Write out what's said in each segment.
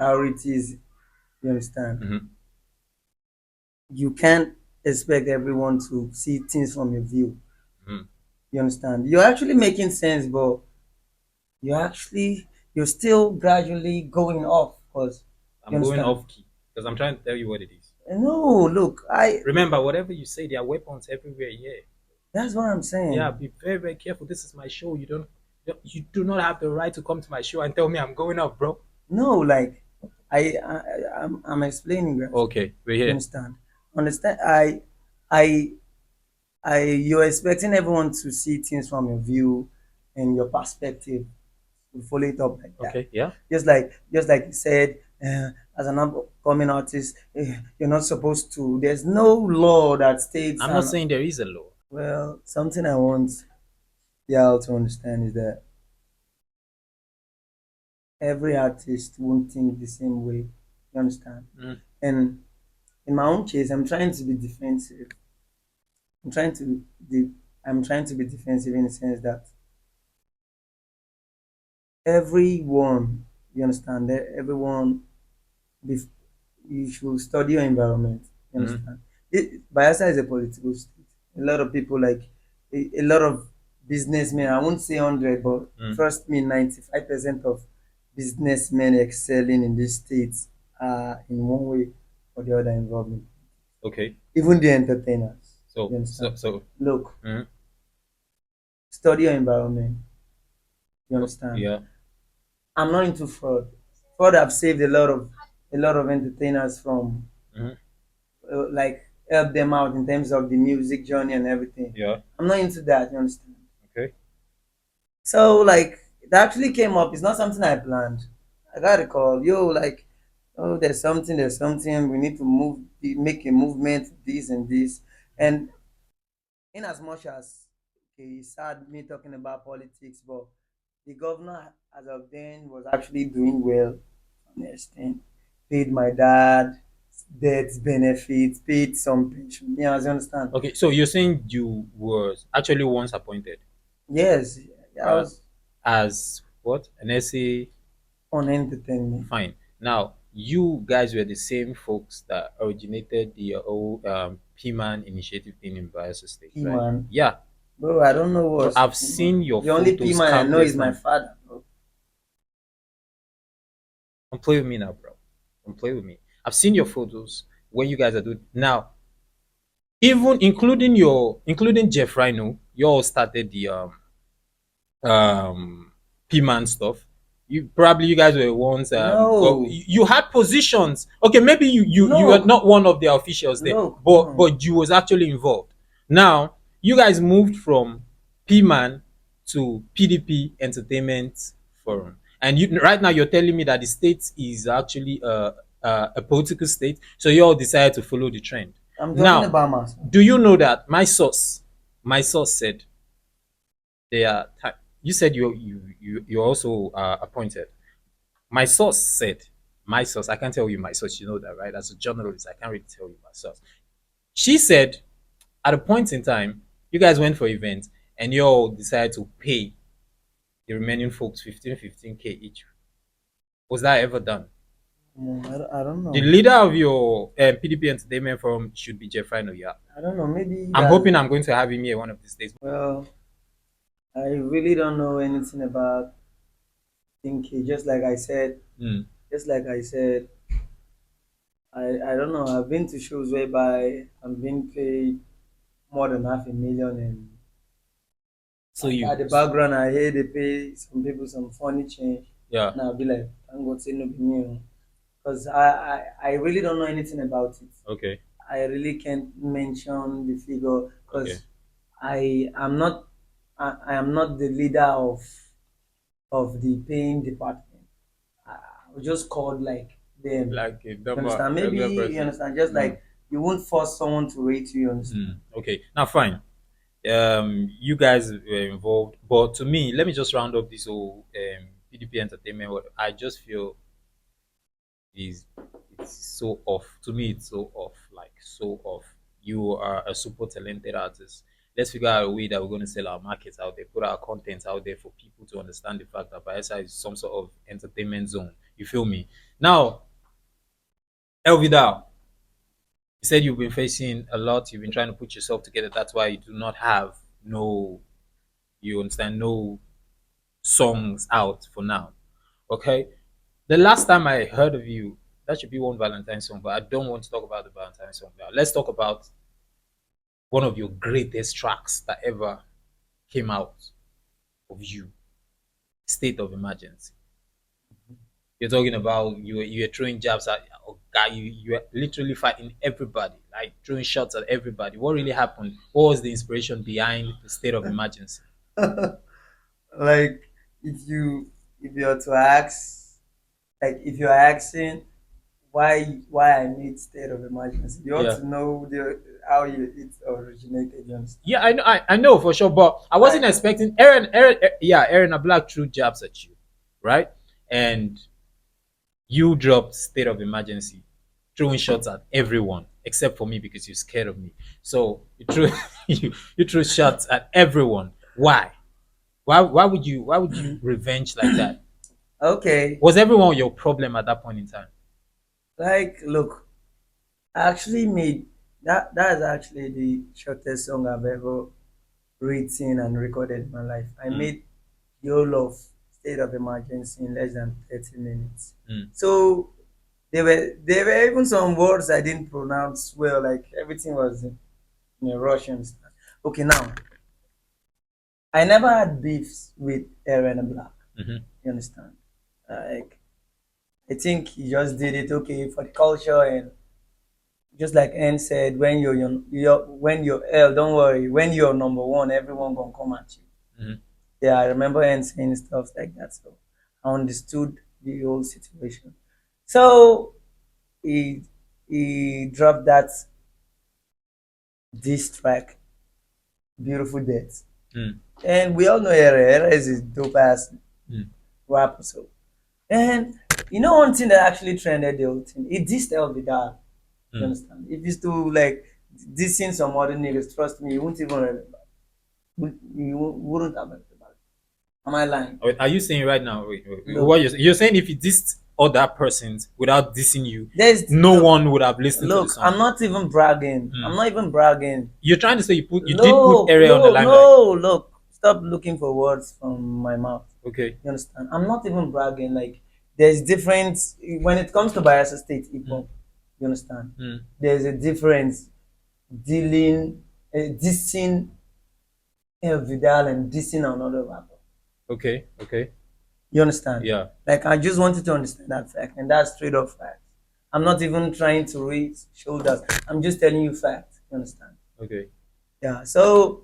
priorities. You understand? Mm-hmm. You can't expect everyone to see things from your view. Mm-hmm. You understand? You're actually making sense, but you're still gradually going off. Cause you I'm going understand? off key because I'm trying to tell you what it is. No, look, I. Remember, whatever you say, there are weapons everywhere here. That's what I'm Yeah, saying. be very, very careful. This is my show. You do not have the right to come to my show and tell me I'm going off, bro. No, like I'm explaining that. Okay, we're You here. understand? Understand? I, you're expecting everyone to see things from your view and your perspective. To follow it up like that. Okay, yeah. Just like you said, as an upcoming artist, you're not supposed to. There's no law that states. I'm not And saying there is a law. well, something I want y'all to understand is that every artist won't think the same way. You understand? Mm, And in my own case, I'm trying to be defensive. I'm trying to be, I'm trying to be defensive in the sense that everyone, you understand, that everyone, you should study your environment. You mm, understand? Bayelsa is a political state. A lot of people like a lot of businessmen. I won't say 100, but mm. trust me, 95% of businessmen excelling in this state are in one way or the other involved in. Okay. Even the entertainers. So, You so, understand? so. Look, Mm, study your environment. You understand? yeah. I'm not into fraud. Fraud have saved a lot of entertainers from Mm, like help them out in terms of the music journey and everything. yeah. I'm not into that, you understand? Okay. So like it actually came up. It's not something I planned. I got a call. Yo, like, oh, there's something. We need to make a movement, this and this. And in as much as okay, it's sad me talking about politics, but the governor as of then was actually doing well. Understand? Paid my dad death benefits, paid some pension. Yeah, as you understand. Okay. So you're saying you were actually once appointed Yes, I uh, was as what? An SA. on entertainment. Fine. Now, you guys were the same folks that originated the whole P-Man initiative thing in Bios State, P right? man. Yeah. Bro, I don't know Bro, what's I've P seen man. your The only P photos man I know countless is my times. father, bro. Don't play with me now, bro. Don't play with me. I've seen your photos when you guys are doing now. Even including Jeff Rhino, you all started the P-Man stuff. You guys were once No, you had positions. Okay, maybe you are look, not one of the officials there, look. but you was actually involved. Now you guys moved from P-Man to PDP Entertainment Forum, and right now you're telling me that the state is actually a political state, so you all decided to follow the trend. I'm talking Now, about myself. do you know that my source said they are you said you're also appointed. My source said, my source, I can't tell you my source, you know that, right? As a journalist, I can't really tell you my source. She said at a point in time, you guys went for events and you all decided to pay the remaining folks 15k each. Was that ever done? I don't The know. leader of your PDP Entertainment Forum should be Jeff Rhino, yeah. I don't know. Maybe I'm that's hoping I'm going to have him here one of these days. well. I really don't know anything about thinking. Mm, Just like I said, I don't know. I've been to shows whereby I'm being paid more than half a million, and so you, at the background I hear they pay some people some funny change, yeah, and I'll be like, thank God say no be me, because I really don't know anything about it. okay, I really can't mention the figure okay. because I am not the leader of the paying department. I was just called like them. Like a You normal understand? Maybe regular you person. understand. Just Mm. like you won't force someone to rate you. You understand? Okay, now fine. You guys were involved, but to me, let me just round up this whole PDP entertainment. What I just feel is it's so off. To me, it's so off, like so off. You are a super talented artist. Let's figure out a way that we're going to sell our markets out there, put our content out there for people to understand the fact that Bayelsa is some sort of entertainment zone. You feel me? Now, El Vidal, you said you've been facing a lot. You've been trying to put yourself together. That's why you do not have no, you understand, no songs out for now. Okay. The last time I heard of you, that should be one Valentine song, but I don't want to talk about the Valentine song now. Let's talk about one of your greatest tracks that ever came out of you, State of Emergency. You're talking about you're throwing jabs at a guy, you're literally fighting everybody, like throwing shots at everybody. What really happened? What was the inspiration behind the State of Emergency? Like if you're to ask, like if you're asking why I need state of emergency, you ought Yeah. to know how it originated. You understand? Yeah, I know for sure, but I wasn't Like expecting Erenna Blaq threw jabs at you, right? And you dropped State of Emergency, throwing shots at everyone except for me because you're scared of me. So you threw you threw shots at everyone. Why? Why would you revenge like that? okay, Was everyone your problem at that point in time? like look, I actually made that. That is actually the shortest song I've ever written and recorded in my life. I Mm, made the whole of state of emergency in less than 30 minutes. mm, So there were even some words I didn't pronounce well. Like everything was in a Russian style. Okay, now I never had beefs with Erenna Blaq. mm-hmm, You understand? Like I think he just did it okay for the culture, and just like N said, when you're L, don't worry. When you're number one, everyone gonna come at you. mm-hmm. Yeah, I remember N saying stuff like that. So I understood the whole situation. So he he dropped that diss track, Beautiful Death. Mm, And we all know Era is a dope ass mm, rapper. So, and you know one thing that actually trended the whole thing? It dissed El Vidal. You mm. understand? If it's to like dissing some other niggas, trust me, you won't even remember. You wouldn't have remembered. Am I lying? Wait, are you saying right now? Wait, Look, what you're saying? If you dissed other persons without dissing you, there's no look, one would have listened to the look. song. I'm not even bragging. I'm Mm. not even bragging. You're trying to say you did put Look, area on the look, limelight. no, look. Stop looking for words from my mouth. Okay. You understand? I'm not even bragging. Like, there's difference when it comes to Bayelsa State hip Mm, hop. You understand? mm. There's a difference dissing El Vidal and dissing another rapper. Okay. Okay. You understand? Yeah. Like, I just wanted to understand that fact, and that's straight up fact. I'm not even trying to raise shoulders. I'm just telling you fact. You understand? Okay. Yeah. So,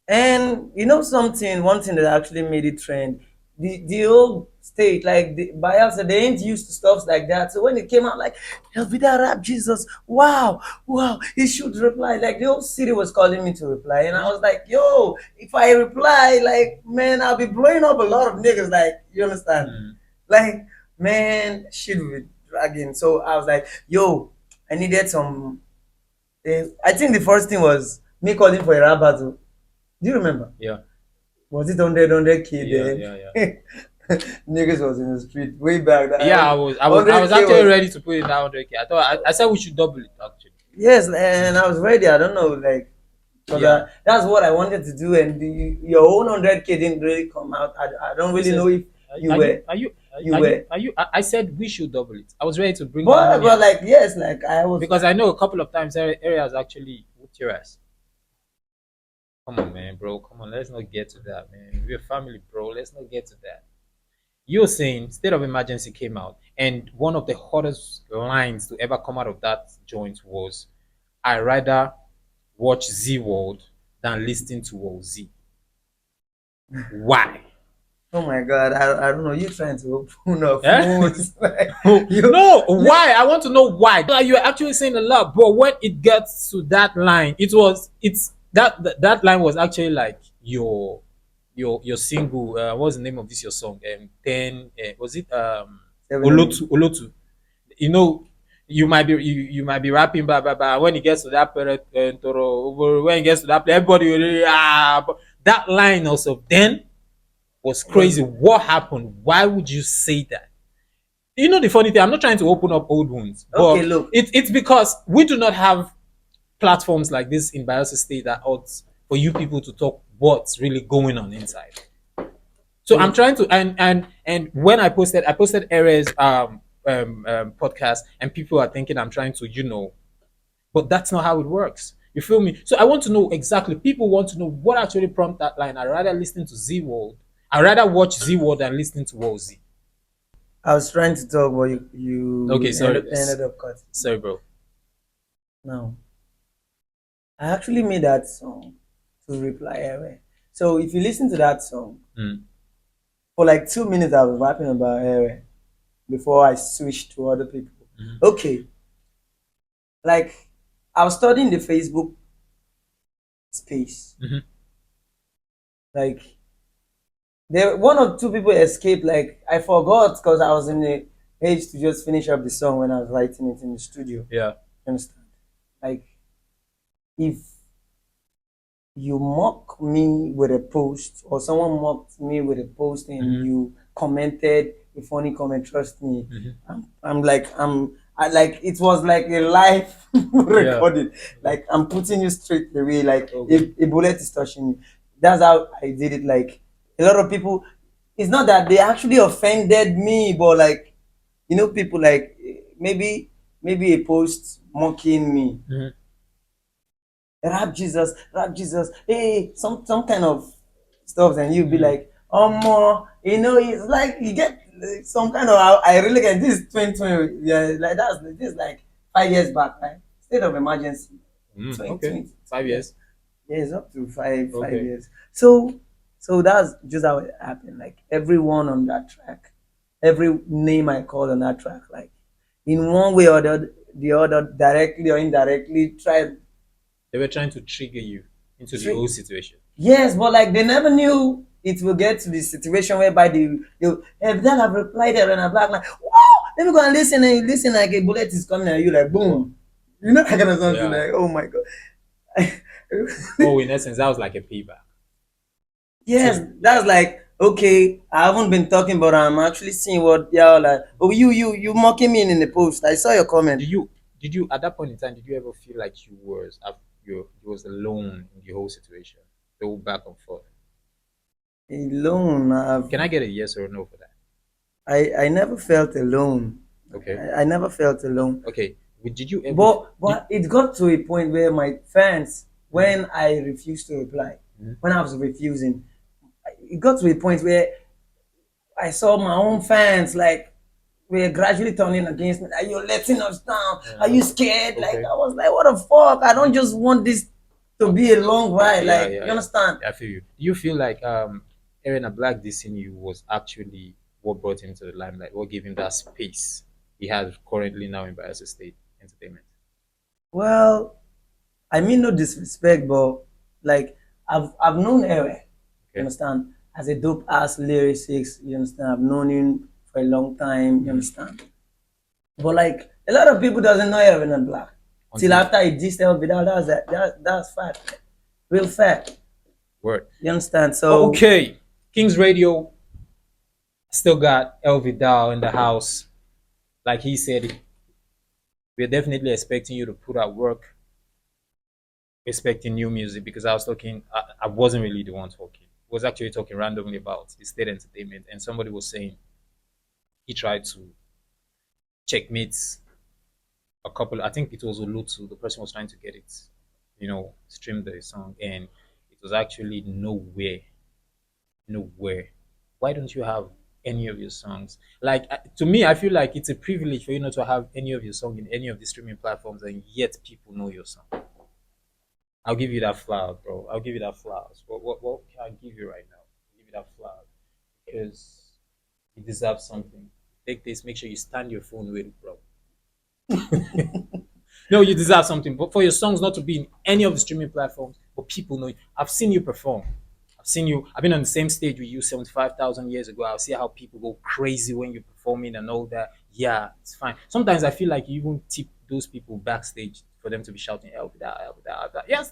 and you know something, one thing that actually made it trend, the whole state, like the Bayelsa, they ain't used to stuff like that. So when it came out, like Elvida rap Jesus, wow, wow, he should reply. Like the whole city was calling me to reply, and I was like, yo, if I reply, like man, I'll be blowing up a lot of niggas. Like you understand? Mm. Like man, shit will be dragging. So I was like, yo, I needed some. I think the first thing was me calling for a rap battle. Do you remember? Yeah. Was it 100K Yeah. then? Yeah. Yeah. Niggas was in the street way back. That Yeah. I was 100K actually was ready to put it down 100K. I said we should double it actually. yes, and I was ready. I don't know, like, because Yeah. that's what I wanted to do, and your own 100K didn't really come out. I don't Who really says? know if you Are were you? Are you? you Are you? were, Are you? I said we should double it. I was ready to bring that but money out like yes, like I was. because I know a couple of times areas actually whooped your ass. Come on, man, bro. Come on, let's not get to that, man. We're family, bro. Let's not get to that. You're saying State of Emergency came out, and one of the hottest lines to ever come out of that joint was, "I rather watch Z World than listen to Wallzee." Why? Oh my God, I don't know. You trying to open up Eh? wounds? Like, No, you why? I want to know why. Like, you're actually saying a lot, but when it gets to that line, that line was actually like your single. What's the name of this your song? 10. Was it 7 Olotu? You know, you might be rapping, but when it gets to that period, when it gets to that, everybody will really, but that line also then was was crazy. What happened? Why would you say that? You know the funny thing, I'm not trying to open up old wounds, Okay, but look, it's because we do not have platforms like this in Bielsa State that ought for you people to talk what's really going on inside. So I'm look. trying to and when I posted Ere's podcast, and people are thinking I'm trying to, but that's not how it works. You feel me? So I want to know exactly. People want to know what actually prompted that line. I rather listen to Z World. I rather watch Z World than listening to Wallzee. I was trying to talk, but you Okay, you sorry, ended up cutting. sorry, bro. Now, I actually made that song to reply Ere. So if you listen to that song, Mm, for like 2 minutes I was rapping about Ere before I switched to other people. mm, Okay, like I was studying the Facebook space. mm, Like there, one or two people escaped. Like I forgot because I was in the age to just finish up the song when I was writing it in the studio. yeah. You understand? Like if you mock me with a post or someone mocked me with a post and Mm, you commented a funny comment, trust me, mm, I'm like I like it was like a live yeah. recording. Like I'm putting you straight away. Like Okay. a bullet is touching you. That's how I did it. Like a lot of people, it's not that they actually offended me, but like people like maybe a post mocking me, Mm, rap Jesus, hey, some kind of stuff, and you be mm, like, oh more, it's like you get some kind of I really get this 2020, yeah, like this is like 5 years back, right? State of emergency, okay. 2020, 5 years. yes, yeah, it's up to five Okay. years. So that's just how it happened. Like everyone on that track, every name I called on that track, like in one way or the other, directly or indirectly, tried. They were trying to trigger you into the Trick. old situation. Yes, but like they never knew it will get to the situation whereby they hey, Vidal have replied there and a black like, wow, let me go and listen, and you listen like a bullet is coming at you like Wow. boom. You know that kind of something Yeah. like, oh my god. Oh, in essence, that was like a payback. Yes, So that's like okay, I haven't been talking, but I'm actually seeing what y'all like. Oh, you mocking me in the post. I saw your comment. did you did you at that point in time did you ever feel like you was alone in the whole situation? The whole back and forth. Alone. Can I get a yes or a no for that? I never felt alone. Okay. I never felt alone. Okay. Did you ever did But it got to a point where my fans, mm, when I refused to reply, mm, when I was refusing, it got to a point where I saw my own fans like were gradually turning against me. Are you letting us down? Are you scared? Like okay. I was like, what the fuck? I don't just want this to be a long ride. Yeah, Like yeah, you yeah. understand? Yeah, I feel you. Do you feel like Erenna Blaq dissing you was actually what brought him to the limelight, what gave him that space he has currently now in Bias State Entertainment? Well, I mean no disrespect, but like I've known Eric, you Okay. understand, as a dope ass lyricist, you understand. I've known him for a long time, you Mm-hmm. understand. But like a lot of people doesn't know Evan and Black till Until after he dissed El Vidal. That's fact, real fact. word. You understand? So Okay. King's Radio still got El Vidal in the house. Like he said, we're definitely expecting you to put out work, expecting new music because I was talking, I wasn't really the one talking. I was actually talking randomly about the state entertainment, and somebody was saying he tried to checkmate a couple. I think it was Olutu. The person was trying to get it, stream the song, and it was actually nowhere, nowhere. Why don't you have any of your songs? Like to me, I feel like it's a privilege for you not to have any of your song in any of the streaming platforms, and yet people know your song. I'll give you that flower, bro. I'll give you that flowers. What can I give you right now? I'll give you that flower because you deserve something. Take this. Make sure you stand your phone with it, bro. No, you deserve something. But for your songs not to be in any of the streaming platforms, but people know you. I've seen you perform. I've seen you. I've been on the same stage with you 75,000 years ago. I'll see how people go crazy when you're performing and all that. Yeah, it's fine. Sometimes I feel like you even tip those people backstage for them to be shouting, help that, help that, help that. Yes,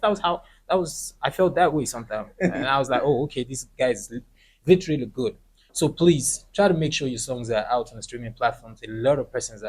I felt that way sometimes. And I was like, oh, okay, this guy is literally good. So please try to make sure your songs are out on the streaming platforms. A lot of persons